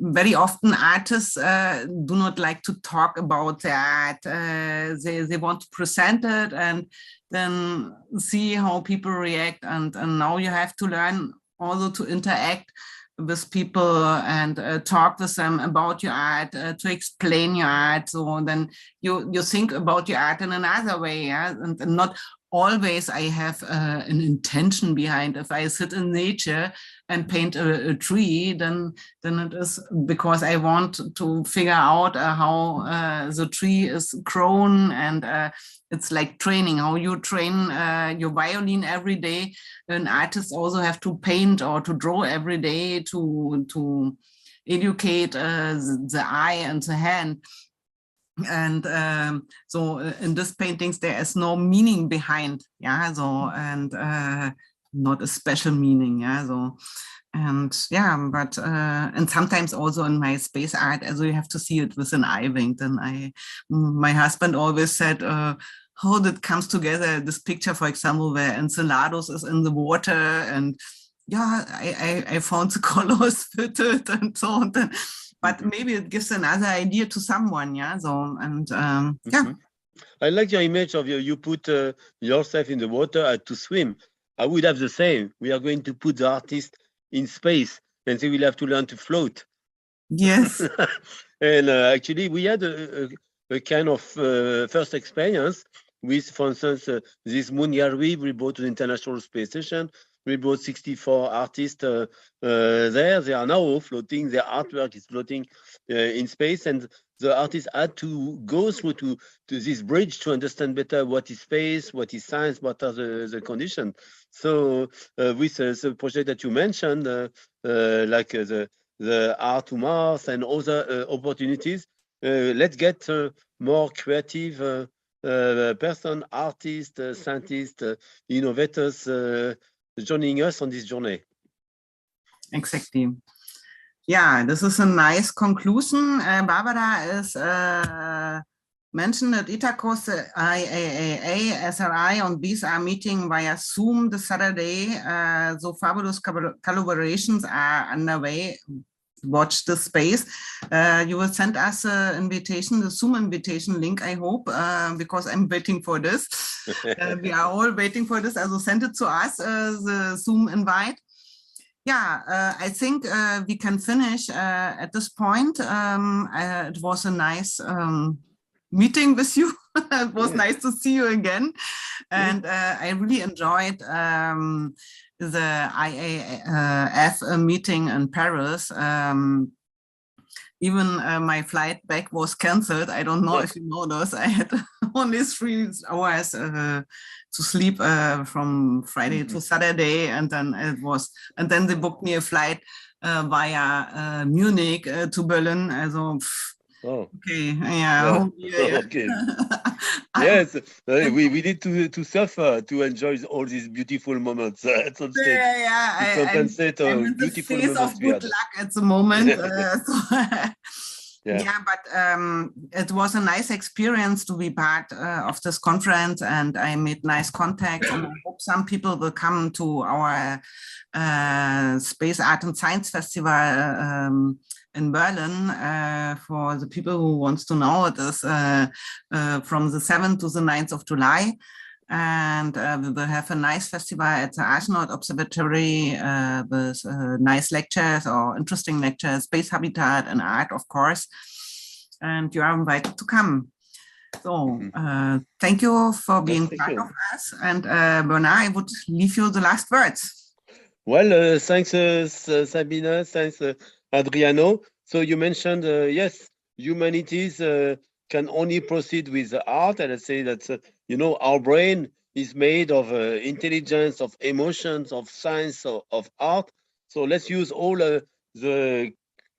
very often artists do not like to talk about that. They want to present it and then see how people react. And now you have to learn also to interact with people and talk with them about your art, to explain your art. So then you think about your art in another way, yeah? And not always I have an intention behind. If I sit in nature and paint a tree, then it is because I want to figure out how the tree is grown, and it's like training, how you train your violin every day. And artists also have to paint or to draw every day to educate the eye and the hand. And so in these paintings, there is no meaning behind, yeah, so, and not a special meaning, yeah, so, and yeah, but and sometimes also in my space art, also you have to see it with an eye wink. And my husband always said, how that comes together, this picture, for example, where Enceladus is in the water, and yeah, I found the colors fitted and so on. But maybe it gives another idea to someone, yeah. So, and yeah. I like your image of you put yourself in the water to swim. I would have the same. We are going to put the artist in space, and they will have to learn to float. Yes. And actually, we had a kind of first experience with, for instance, this moon gallery we brought to the International Space Station. We brought 64 artists there. They are now floating. Their artwork is floating in space, and the artists had to go through to this bridge to understand better what is space, what is science, what are the conditions. So with the project that you mentioned, like the Art to Mars and other opportunities, let's get more creative person, artists, scientists, innovators joining us on this journey. Exactly. Yeah, this is a nice conclusion. Barbara is mentioned that ITACOS, IAAA, SRI, and these are meeting via Zoom this Saturday. So fabulous collaborations are underway. Watch the space. You will send us an invitation, the Zoom invitation link, I hope, because I'm waiting for this. We are all waiting for this. Also send it to us, the Zoom invite. Yeah, I think we can finish at this point. It was a nice meeting with you. It was nice to see you again. And I really enjoyed the IAF meeting in Paris. Even my flight back was cancelled. I don't know if you know this. I had only 3 hours to sleep from Friday to Saturday, and then then they booked me a flight via Munich to Berlin. Also, okay, yeah. Okay. Yes, we need to suffer to enjoy all these beautiful moments at some stage. Yeah, to compensate I'm beautiful in the phase moments of good luck at the moment. Yeah, but it was a nice experience to be part of this conference, and I made nice contacts, and I hope some people will come to our Space Art and Science Festival in Berlin. For the people who wants to know, it is from the 7th to the 9th of July. And we will have a nice festival at the Astronaut Observatory with nice lectures or interesting lectures, space habitat and art, of course. And you are invited to come. So thank you for being part of us. And Bernard, I would leave you the last words. Well, thanks, Sabine. Thanks, Adriano. So you mentioned, yes, humanities can only proceed with art. And I say that, you know, our brain is made of intelligence, of emotions, of science, of art. So let's use all the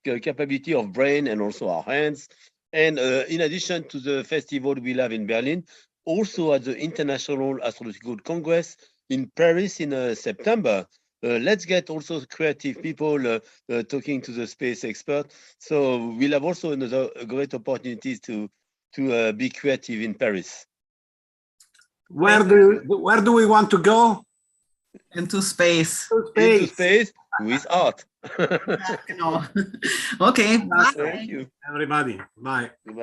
capability of brain and also our hands. And in addition to the festival we'll have in Berlin, also at the International Astronomical Congress in Paris in September. Let's get also creative people talking to the space expert. So we'll have also another great opportunities to be creative in Paris. Where do we want to go? Into space. Into space with art. Okay. Thank you, everybody. Bye. Goodbye.